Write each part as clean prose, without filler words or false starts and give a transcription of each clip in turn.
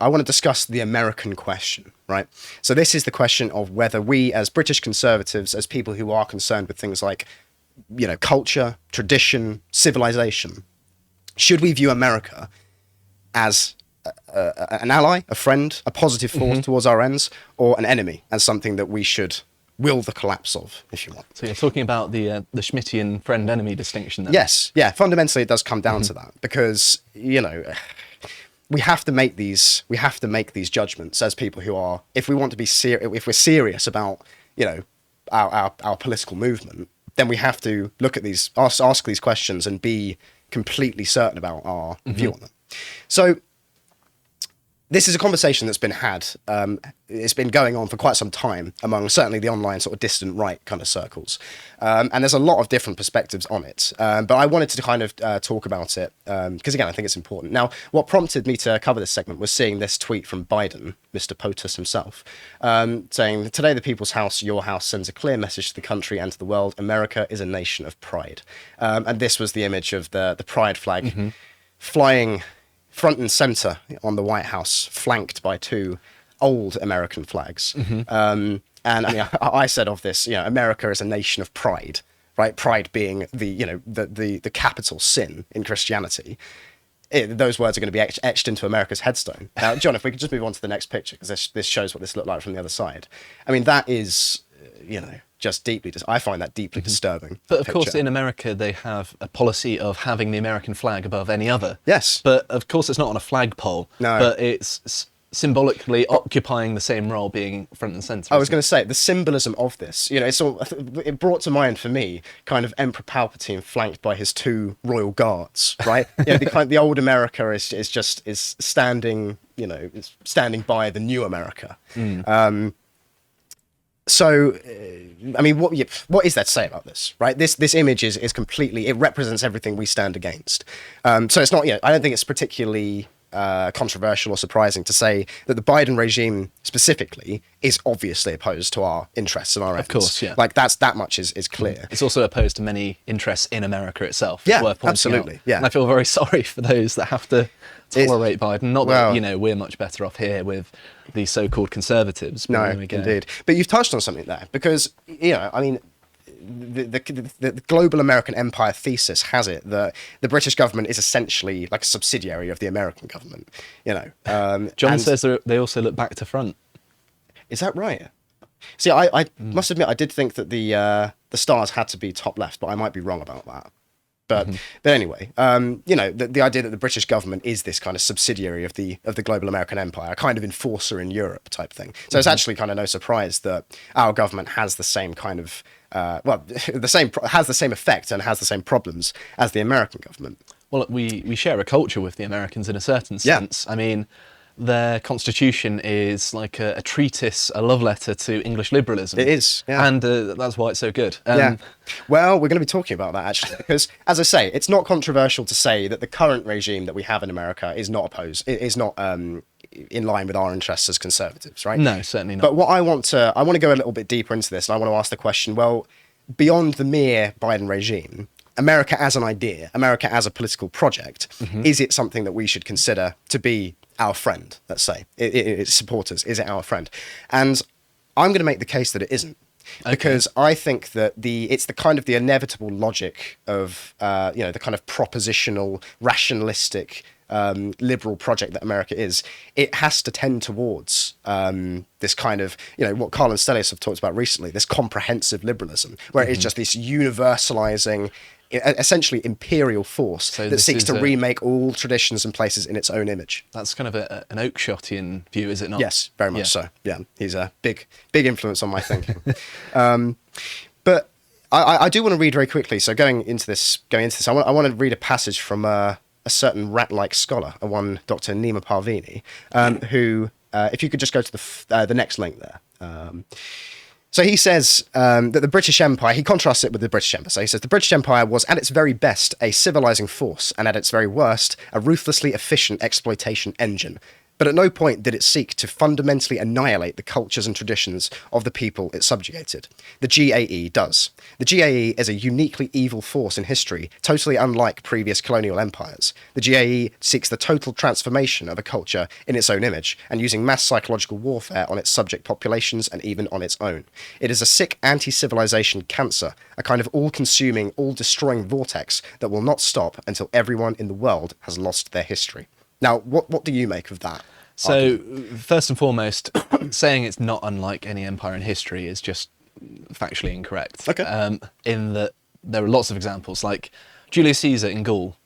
I want to discuss the American question, right? So this is the question of whether we as British conservatives, as people who are concerned with things like, culture, tradition, civilization, should we view America as an ally, a friend, a positive force towards our ends, or an enemy, as something that we should will the collapse of, if you want? So you're talking about the Schmittian friend-enemy distinction then? Yes, yeah. Fundamentally, it does come down to that, because we have to make these judgments as people who are, if we want to be if we're serious about our political movement, then we have to look at these, ask these questions, and be completely certain about our view on them. So this is a conversation that's been had. It's been going on for quite some time among certainly the online sort of distant right kind of circles. And there's a lot of different perspectives on it. But I wanted to kind of talk about it because, again, I think it's important. Now, what prompted me to cover this segment was seeing this tweet from Biden, Mr. POTUS himself, saying, "Today the People's House, your house, sends a clear message to the country and to the world. America is a nation of pride." And this was the image of the pride flag flying front and center on the White House, flanked by two old American flags. And I mean, I said of this, America is a nation of pride, right? Pride being the capital sin in Christianity. Those words are going to be etched into America's headstone. Now, John, if we could just move on to the next picture, because this shows what this looked like from the other side. I mean, that is, just deeply, I find that deeply disturbing. But of course, in America, they have a policy of having the American flag above any other. Yes. But of course, it's not on a flagpole. No. But it's symbolically occupying the same role, being front and centre. I was going to say, the symbolism of this, it brought to mind for me kind of Emperor Palpatine flanked by his two royal guards, right? The old America is standing, is standing by the new America. So, I mean, what is there to say about this, right? This image is completely, it represents everything we stand against. So it's not, I don't think it's particularly controversial or surprising to say that the Biden regime specifically is obviously opposed to our interests and our efforts. Of course, yeah. Like that much is clear. It's also opposed to many interests in America itself. Yeah, worth pointing absolutely. Out. Yeah. And I feel very sorry for those that have to tolerate Biden. Not that, we're much better off here with the so-called conservatives. But no, indeed. But you've touched on something there, because, I mean, the global American empire thesis has it that the British government is essentially like a subsidiary of the American government. John says they also look back to front. Is that right? See, I must admit, I did think that the stars had to be top left, but I might be wrong about that. But anyway, the idea that the British government is this kind of subsidiary of the global American empire, a kind of enforcer in Europe type thing. So it's actually kind of no surprise that our government has the same kind of has the same effect and has the same problems as the American government. Well, we share a culture with the Americans in a certain sense. I mean, their constitution is like a treatise, a love letter to English liberalism. It is, yeah. And that's why it's so good. Well, we're going to be talking about that, actually, because, as I say, it's not controversial to say that the current regime that we have in America is not in line with our interests as conservatives, right? No, certainly not. But what I want to go a little bit deeper into this, and I want to ask the question, well, beyond the mere Biden regime, America as an idea, America as a political project, is it something that we should consider to be our friend, let's say, its supporters? Is it our friend? And I'm going to make the case that it isn't. Okay. Because I think that it's the kind of the inevitable logic of, the kind of propositional, rationalistic, liberal project that America is. It has to tend towards this kind of, what Carl and Stellius have talked about recently, this comprehensive liberalism, where it's just this universalizing, essentially imperial force that seeks to remake all traditions and places in its own image. That's kind of an Oakeshottian view, is it not? Yes, very much so. Yeah, he's a big influence on my thinking. But I do want to read very quickly. So going into this, I want to read a passage from a certain rat-like scholar, one Dr. Nima Parvini, who, if you could just go to the next link there. So he says that the British Empire, he contrasts it with the British Empire. So he says the British Empire was at its very best a civilizing force and at its very worst a ruthlessly efficient exploitation engine. But at no point did it seek to fundamentally annihilate the cultures and traditions of the people it subjugated. The GAE does. The GAE is a uniquely evil force in history, totally unlike previous colonial empires. The GAE seeks the total transformation of a culture in its own image, and using mass psychological warfare on its subject populations and even on its own. It is a sick anti-civilization cancer, a kind of all-consuming, all-destroying vortex that will not stop until everyone in the world has lost their history. Now, what do you make of that? So, argument? first and foremost, saying it's not unlike any empire in history is just factually incorrect. Okay. In that there are lots of examples, like Julius Caesar in Gaul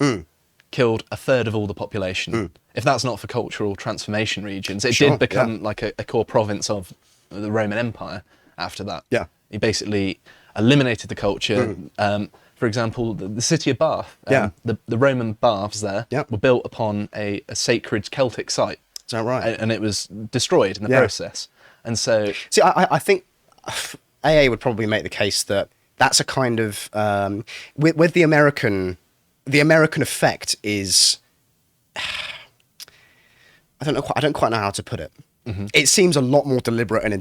killed a third of all the population. If that's not for cultural transformation regions, it did become like a core province of the Roman Empire after that. Yeah. He basically eliminated the culture. For example, the city of Bath, the Roman baths there were built upon a sacred Celtic site. Is that right? And it was destroyed in the process. And so... See, I think AA would probably make the case that that's a kind of... with the American effect is... I don't quite know how to put it. It seems a lot more deliberate and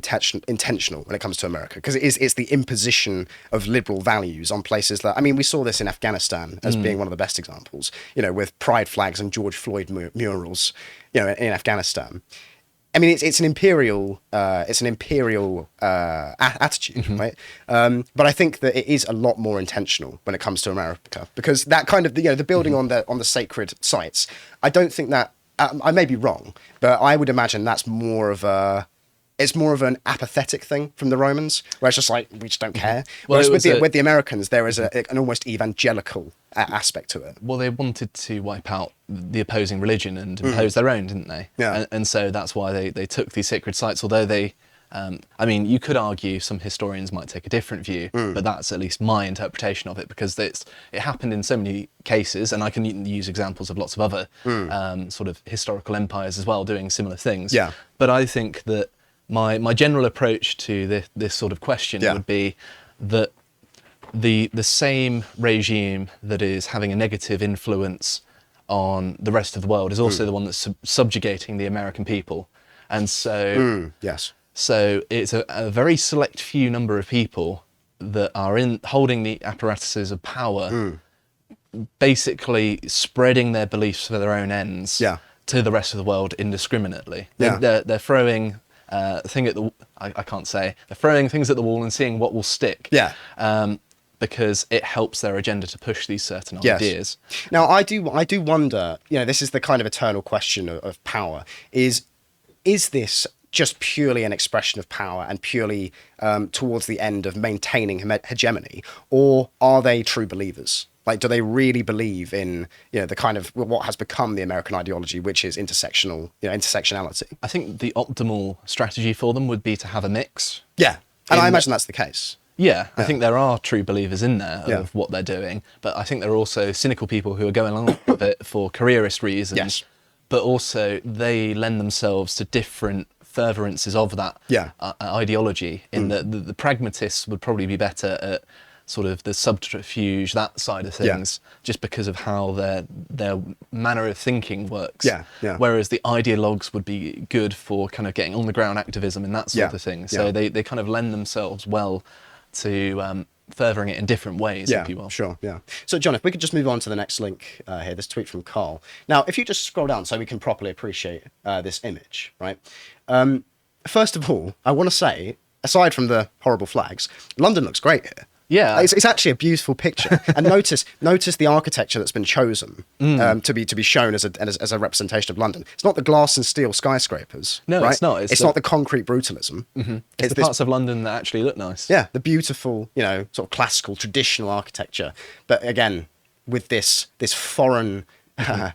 intentional when it comes to America, because it's the imposition of liberal values on places that, I mean, we saw this in Afghanistan as being one of the best examples, with pride flags and George Floyd murals, in Afghanistan. I mean, it's an imperial attitude, right? But I think that it is a lot more intentional when it comes to America, because that kind of the building on the sacred sites. I don't think that. I may be wrong, but I would imagine that's more of an apathetic thing from the Romans, where it's just like, we just don't care. Whereas with the Americans, there is an almost evangelical aspect to it. Well, they wanted to wipe out the opposing religion and impose their own, didn't they? Yeah. And so that's why they took these sacred sites, although they... I mean, you could argue some historians might take a different view, but that's at least my interpretation of it, because it happened in so many cases, and I can use examples of lots of other sort of historical empires as well doing similar things. Yeah. But I think that my general approach to this sort of question would be that the same regime that is having a negative influence on the rest of the world is also the one that's subjugating the American people. And so... Yes. So it's a very select few number of people that are holding the apparatuses of power, basically spreading their beliefs for their own ends to the rest of the world indiscriminately. They're throwing they're throwing things at the wall and seeing what will stick. Yeah. Because it helps their agenda to push these certain ideas. Now, I do wonder. This is the kind of eternal question of power. Is this just purely an expression of power and purely towards the end of maintaining hegemony, or are they true believers? Like, do they really believe in the kind of what has become the American ideology, which is intersectionality? I think the optimal strategy for them would be to have a mix. Yeah, and I imagine that's the case. Yeah, I think there are true believers in there of what they're doing, but I think there are also cynical people who are going along with it for careerist reasons. Yes. But also they lend themselves to different furtherances of that ideology, in that the pragmatists would probably be better at sort of the subterfuge, that side of things, just because of how their manner of thinking works. Whereas the ideologues would be good for kind of getting on the ground activism and that sort of thing. So they kind of lend themselves well to furthering it in different ways, if you will. Sure, yeah. So, John, if we could just move on to the next link here, this tweet from Carl. Now, if you just scroll down so we can properly appreciate this image, right? First of all, I want to say, aside from the horrible flags, London looks great here. Yeah, it's actually a beautiful picture, and notice the architecture that's been chosen to be shown as a representation of London. It's not the glass and steel skyscrapers. No, right? It's not. It's not the concrete brutalism. It's the parts of London that actually look nice. Yeah, the beautiful, sort of classical, traditional architecture, but again with this foreign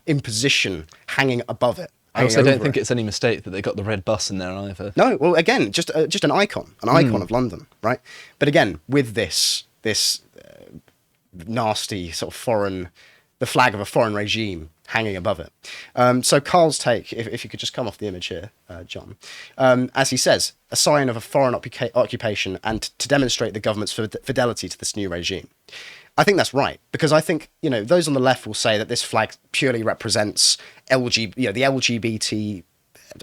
imposition hanging above it. I also don't think it's any mistake that they got the red bus in there either. No, well, again, just an icon of London, right? But again, with this nasty sort of the flag of a foreign regime hanging above it. So Carl's take, if you could just come off the image here, John, as he says, a sign of a foreign occupation and to demonstrate the government's fidelity to this new regime. I think that's right, because I think, those on the left will say that this flag purely represents the LGBT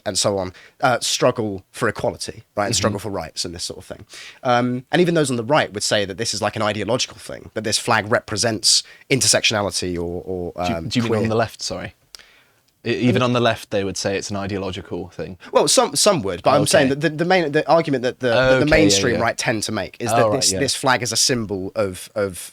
and so on, struggle for equality, right, and struggle for rights and this sort of thing. And even those on the right would say that this is like an ideological thing, that this flag represents intersectionality or do you mean on the left? Sorry. Even on the left, they would say it's an ideological thing. Well, some would, but I'm saying that the argument that the mainstream right tend to make is that this flag is a symbol of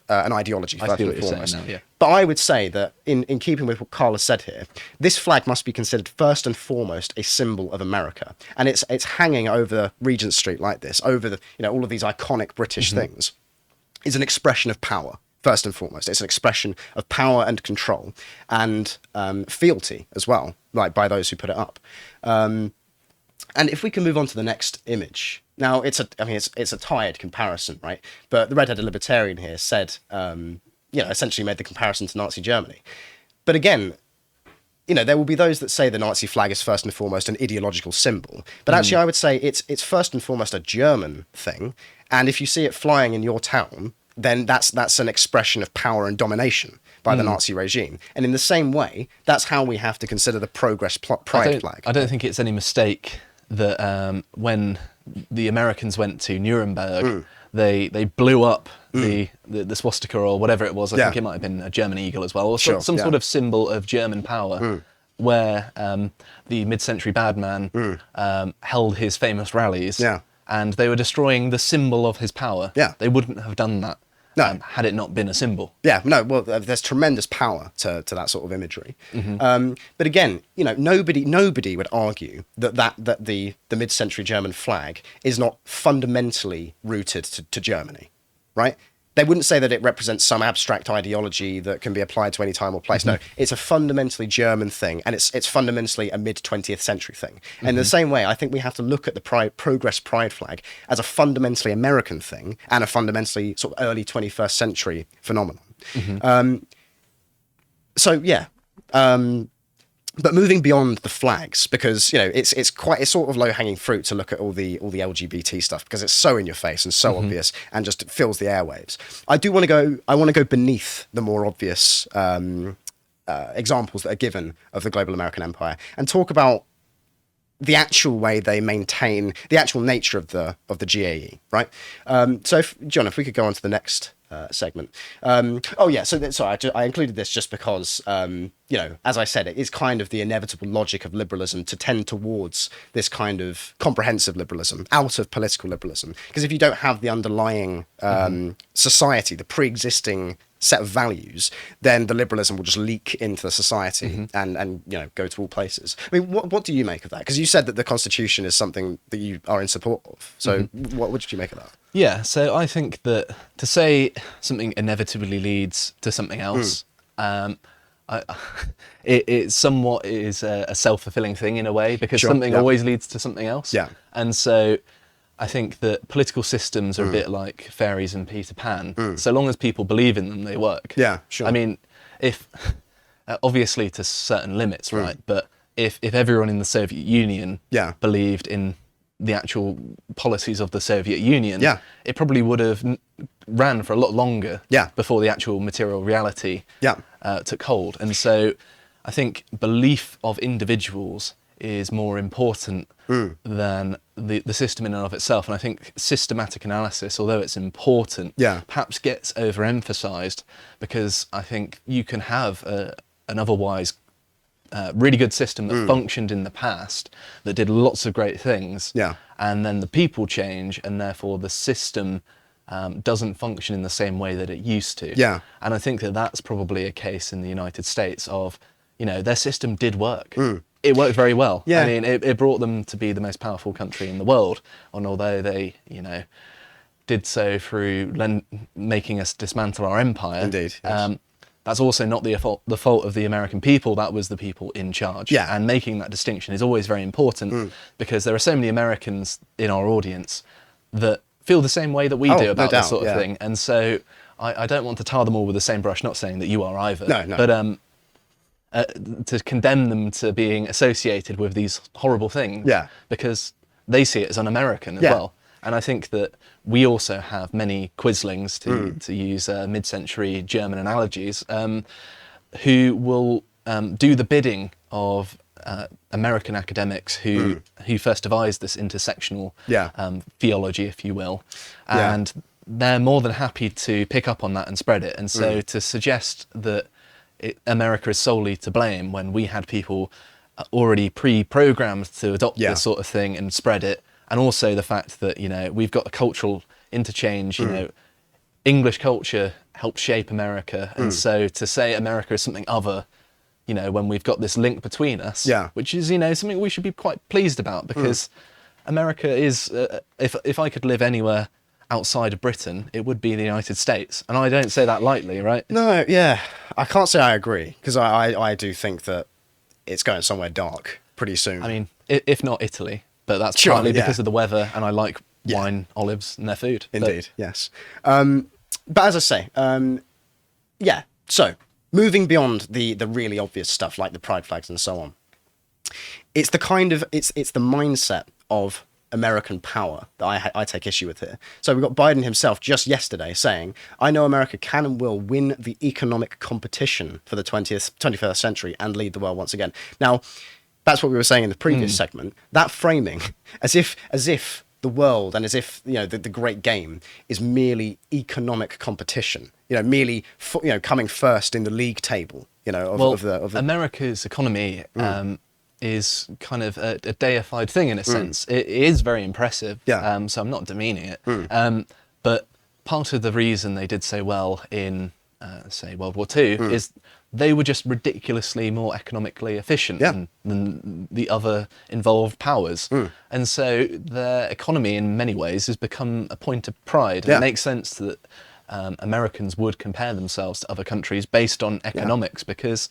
an ideology. First I see what and you're foremost. saying now, yeah. But I would say that in keeping with what Carl has said here, this flag must be considered first and foremost a symbol of America, and it's hanging over Regent Street like this, over the all of these iconic British things, is an expression of power. First and foremost, it's an expression of power and control, and fealty as well, like by those who put it up. And if we can move on to the next image, now it's a tired comparison, right? But the red-headed libertarian here said, essentially made the comparison to Nazi Germany. But again, there will be those that say the Nazi flag is first and foremost an ideological symbol. But actually, I would say it's first and foremost a German thing. And if you see it flying in your town, then that's an expression of power and domination by the Nazi regime. And in the same way, that's how we have to consider the Progress Pride flag. I don't think it's any mistake that when the Americans went to Nuremberg, they blew up the swastika or whatever it was. I think it might have been a German eagle as well, or some sort of symbol of German power, where the mid-century bad man held his famous rallies. Yeah. And they were destroying the symbol of his power. Yeah. They wouldn't have done that had it not been a symbol. Yeah, no, well, there's tremendous power to that sort of imagery. But again, nobody would argue that the mid-century German flag is not fundamentally rooted to Germany, right? They wouldn't say that it represents some abstract ideology that can be applied to any time or place. No, it's a fundamentally German thing, and it's fundamentally a mid-20th century thing. And in the same way, I think we have to look at the Progress Pride flag as a fundamentally American thing and a fundamentally sort of early 21st century phenomenon. But moving beyond the flags, because it's sort of low-hanging fruit to look at all the LGBT stuff because it's so in your face and so obvious and just fills the airwaves. I want to go beneath the more obvious examples that are given of the global American empire and talk about the actual way they maintain the actual nature of the GAE, right? So, John, if we could go on to the next segment. I included this just because, as I said, it is kind of the inevitable logic of liberalism to tend towards this kind of comprehensive liberalism out of political liberalism. Because if you don't have the underlying society, the pre-existing set of values, then the liberalism will just leak into the society and go to all places. I mean, what do you make of that? Because you said that the Constitution is something that you are in support of. So what did you make of that? Yeah, so I think that to say something inevitably leads to something else, it somewhat is a self-fulfilling thing in a way, because something always leads to something else. Yeah. And so I think that political systems are a bit like fairies and Peter Pan. So long as people believe in them, they work. Yeah, sure. I mean, if obviously to certain limits, right? But if everyone in the Soviet Union believed in the actual policies of the Soviet Union, it probably would have ran for a lot longer before the actual material reality took hold. And so I think belief of individuals is more important than the system in and of itself. And I think systematic analysis, although it's important, perhaps gets overemphasized, because I think you can have an otherwise really good system that functioned in the past, that did lots of great things, and then the people change, and therefore the system doesn't function in the same way that it used to. And I think that that's probably a case in the United States of, their system did work. It worked very well. I mean, it brought them to be the most powerful country in the world, and although they, did so through making us dismantle our empire. Indeed. Yes. That's also not the fault of the American people. That was the people in charge. And making that distinction is always very important, because there are so many Americans in our audience that feel the same way that we do about this sort of thing. And so I don't want to tar them all with the same brush, not saying that you are either. No. But to condemn them to being associated with these horrible things, because they see it as un-American as well. And I think that we also have many quislings, to use mid-century German analogies, who will do the bidding of American academics who first devised this intersectional theology, if you will, and they're more than happy to pick up on that and spread it. And so to suggest that America is solely to blame when we had people already pre-programmed to adopt this sort of thing and spread it, and also the fact that, you know, we've got a cultural interchange, you know, English culture helped shape America, and so to say America is something other, you know, when we've got this link between us, which is, you know, something we should be quite pleased about, because America is, if I could live anywhere outside of Britain, it would be the United States. And I don't say that lightly, right? No, yeah. I can't say I agree, because I do think that it's going somewhere dark pretty soon. I mean, if not Italy, but that's partly because of the weather, and I like wine, olives, and their food. Indeed, yes. But as I say, so moving beyond the really obvious stuff like the pride flags and so on, it's the kind of, it's the mindset of American power that I take issue with here. So we've got Biden himself just yesterday saying, I know America can and will win the economic competition for the 21st century and lead the world once again. Now, that's what we were saying in the previous segment. That framing, as if the world and as if, you know, the great game is merely economic competition, you know, merely coming first in the league table, you know, of the America's economy is kind of a deified thing in a sense. It is very impressive, so I'm not demeaning it. But part of the reason they did so well in, say, World War II is they were just ridiculously more economically efficient than the other involved powers. And so their economy in many ways has become a point of pride. And it makes sense that Americans would compare themselves to other countries based on economics, because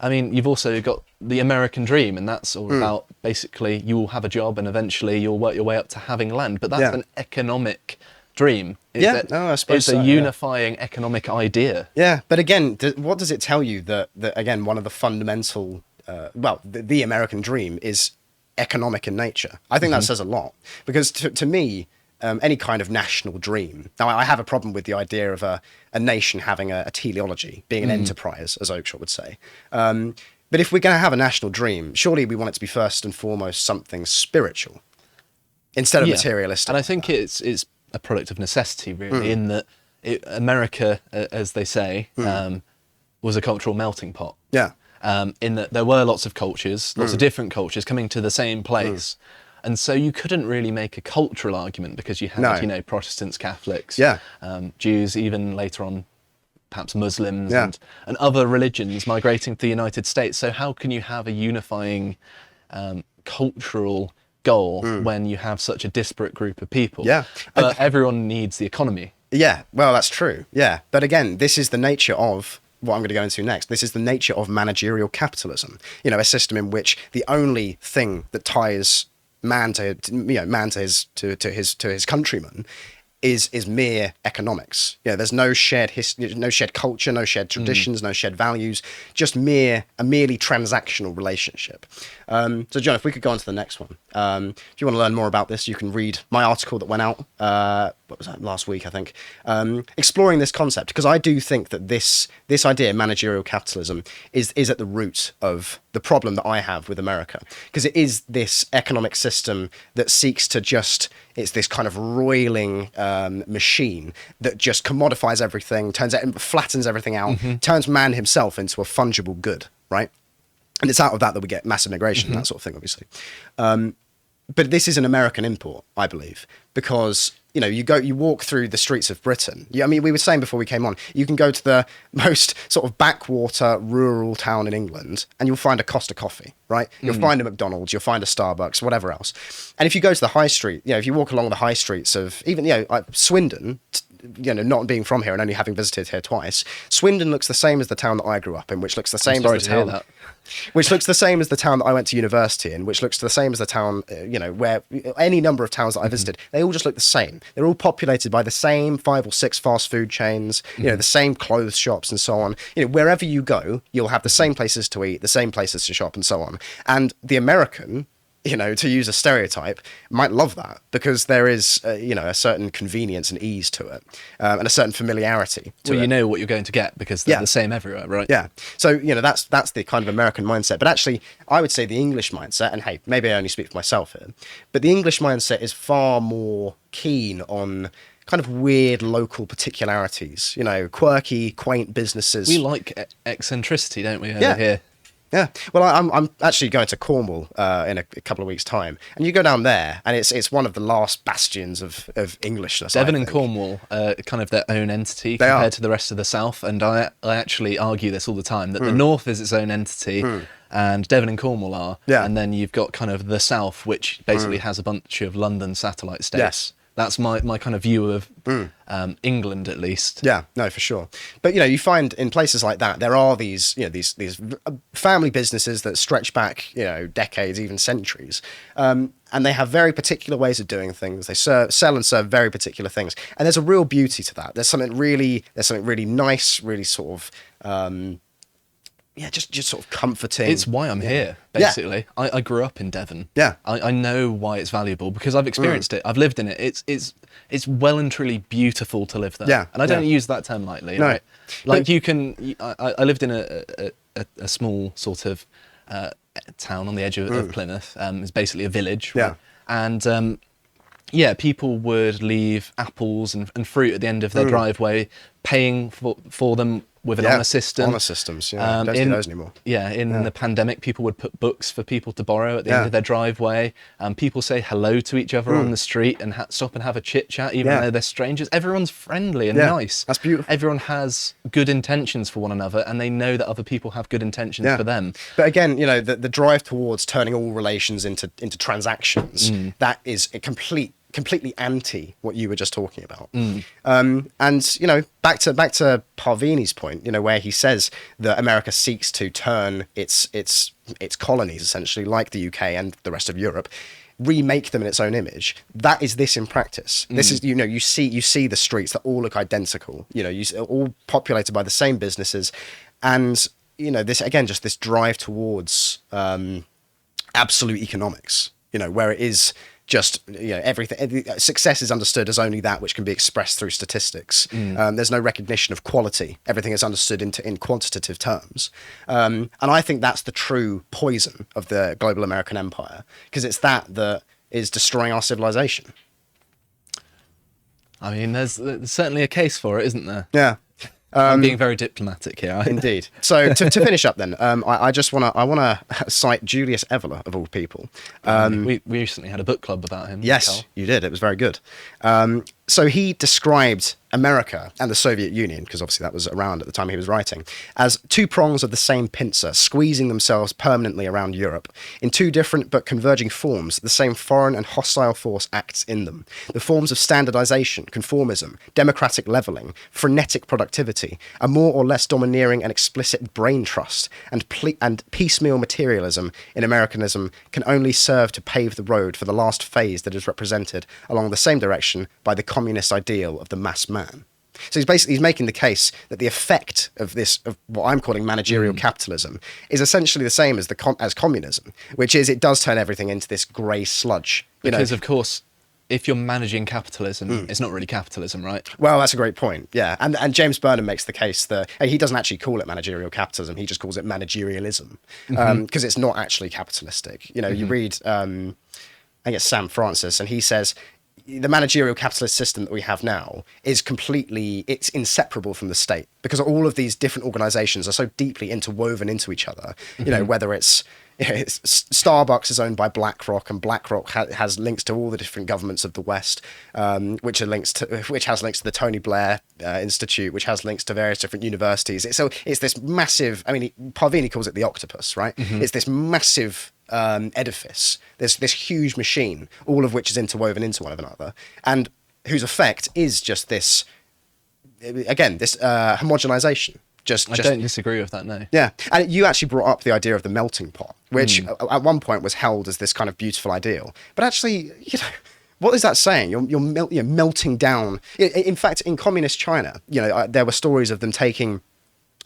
I mean, you've also got the American dream, and that's all about basically you will have a job and eventually you'll work your way up to having land. But that's an economic dream. I suppose it's a unifying economic idea. Yeah, but again, what does it tell you that again, one of the fundamental, the American dream is economic in nature? I think that says a lot, because to me, any kind of national dream. Now, I have a problem with the idea of a nation having a teleology, being an enterprise, as Oakeshott would say. But if we're going to have a national dream, surely we want it to be first and foremost something spiritual instead of materialistic. And I think it's a product of necessity, really, in that America, as they say, was a cultural melting pot. Yeah. In that there were lots of cultures, lots of different cultures coming to the same place. And so you couldn't really make a cultural argument, because you had, you know, Protestants, Catholics, Jews, even later on, perhaps Muslims and other religions migrating to the United States. So how can you have a unifying cultural goal when you have such a disparate group of people? Yeah. But everyone needs the economy. Yeah, well, that's true. Yeah. But again, this is the nature of what I'm going to go into next. This is the nature of managerial capitalism. You know, a system in which the only thing that ties man to his countrymen is mere economics. You know, there's no shared history, no shared culture, no shared traditions, no shared values, just a merely transactional relationship. So John, if we could go on to the next one. If you want to learn more about this, you can read my article that went out, what was that, last week, I think, exploring this concept, because I do think that this idea, managerial capitalism, is at the root of the problem that I have with America, because it is this economic system that seeks to it's this kind of roiling machine that just commodifies everything, flattens everything out, turns man himself into a fungible good, right? And it's out of that we get mass immigration and that sort of thing, obviously. But this is an American import, I believe, because, you know, you walk through the streets of Britain. I mean, we were saying before we came on, you can go to the most sort of backwater rural town in England and you'll find a Costa coffee, right? You'll find a McDonald's, you'll find a Starbucks, whatever else. And if you go to the high street, you know, if you walk along the high streets of even, you know, like Swindon, you know, not being from here and only having visited here twice, Swindon looks the same as the town that I grew up in, which looks the same as the town which looks the same as the town that I went to university in, which looks the same as the town, you know, where any number of towns that I visited, they all just look the same. They're all populated by the same 5 or 6 fast food chains, you know, the same clothes shops and so on. You know, wherever you go, you'll have the same places to eat, the same places to shop and so on. And the American to use a stereotype, might love that because there is, a certain convenience and ease to it, and a certain familiarity to Well, it. you know what you're going to get because they're the same everywhere, right? Yeah. So, that's the kind of American mindset. But actually, I would say the English mindset, and hey, maybe I only speak for myself here, but the English mindset is far more keen on kind of weird local particularities, quirky, quaint businesses. We like eccentricity, don't we, over here? Yeah, well, I'm actually going to Cornwall in a couple of weeks' time, and you go down there, and it's one of the last bastions of Englishness. Devon and Cornwall are kind of their own entity compared to the rest of the South, and I actually argue this all the time, that the North is its own entity, and Devon and Cornwall are, and then you've got kind of the South, which basically has a bunch of London satellite states. Yes. That's my kind of view of England, at least. Yeah, no, for sure. But you find in places like that there are these these family businesses that stretch back decades, even centuries, and they have very particular ways of doing things. They sell and serve very particular things, and there's a real beauty to that. There's something really nice, really sort of. Just sort of comforting. It's why I'm here, basically. Yeah. I grew up in Devon. Yeah. I know why it's valuable because I've experienced it. I've lived in it. It's well and truly beautiful to live there. Yeah. And I don't use that term lightly. No. Right? Like I lived in a small sort of town on the edge of Plymouth. It's basically a village. Right? Yeah. And people would leave apples and fruit at the end of their driveway, paying for them with an honour system. Honour systems, don't do those anymore. Yeah, in the pandemic, people would put books for people to borrow at the end of their driveway. People say hello to each other on the street and stop and have a chit-chat, even though they're strangers. Everyone's friendly and nice. That's beautiful. Everyone has good intentions for one another, and they know that other people have good intentions for them. But again, the drive towards turning all relations into transactions, that is a completely anti what you were just talking about. And back to Parvini's point, where he says that America seeks to turn its colonies, essentially like the UK and the rest of Europe, remake them in its own image. That is this in practice. This is you see the streets that all look identical, all populated by the same businesses, and this again, just this drive towards absolute economics, where it is just everything. Success is understood as only that which can be expressed through statistics. There's no recognition of quality. Everything is understood in quantitative terms, and I think that's the true poison of the global American empire, because it's that is destroying our civilization. I mean, there's certainly a case for it, isn't there? Yeah. I'm being very diplomatic here. Indeed. So to finish up then, I want to cite Julius Evola, of all people. We recently had a book club about him. Yes, Carl. you did. It was very good. So he described America and the Soviet Union, because obviously that was around at the time he was writing, as two prongs of the same pincer, squeezing themselves permanently around Europe. In two different but converging forms, the same foreign and hostile force acts in them. The forms of standardization, conformism, democratic leveling, frenetic productivity, a more or less domineering and explicit brain trust, and piecemeal materialism in Americanism can only serve to pave the road for the last phase that is represented along the same direction by the communist ideal of the mass man. So he's making the case that the effect of what I'm calling managerial capitalism is essentially the same as as communism, which is it does turn everything into this grey sludge. Because of course, if you're managing capitalism, it's not really capitalism, right? Well, that's a great point. Yeah, and James Burnham makes the case that he doesn't actually call it managerial capitalism; he just calls it managerialism, because it's not actually capitalistic. You read, I think it's Sam Francis, and he says the managerial capitalist system that we have now is it's inseparable from the state, because all of these different organizations are so deeply interwoven into each other. Whether it's Starbucks is owned by BlackRock, and BlackRock has links to all the different governments of the West, which has links to the Tony Blair Institute, which has links to various different universities. It's this massive. I mean, Parvini calls it the octopus, right? It's this massive edifice, this huge machine, all of which is interwoven into one another, and whose effect is just this, again, this homogenization. I don't disagree with that, no. Yeah, and you actually brought up the idea of the melting pot, which at one point was held as this kind of beautiful ideal, but actually, what is that saying? You're melting down. In fact, in communist China, there were stories of them taking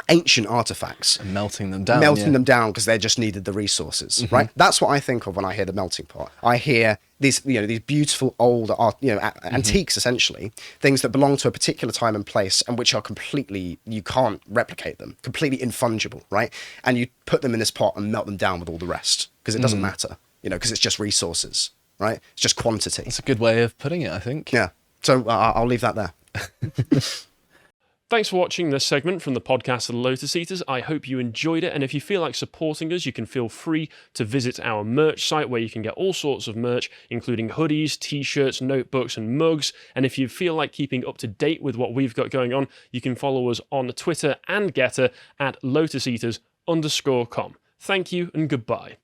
ancient artifacts, and melting them down, them down because they just needed the resources, right? That's what I think of when I hear the melting pot. I hear these, these beautiful old art, antiques, essentially, things that belong to a particular time and place, and which are completely, you can't replicate them, completely infungible, right? And you put them in this pot and melt them down with all the rest because it doesn't matter, because it's just resources, right? It's just quantity. That's a good way of putting it, I think. Yeah. So I'll leave that there. Thanks for watching this segment from the podcast of the Lotus Eaters. I hope you enjoyed it, and if you feel like supporting us, you can feel free to visit our merch site where you can get all sorts of merch, including hoodies, t-shirts, notebooks, and mugs. And if you feel like keeping up to date with what we've got going on, you can follow us on Twitter and Getter at lotuseaters_com. Thank you and goodbye.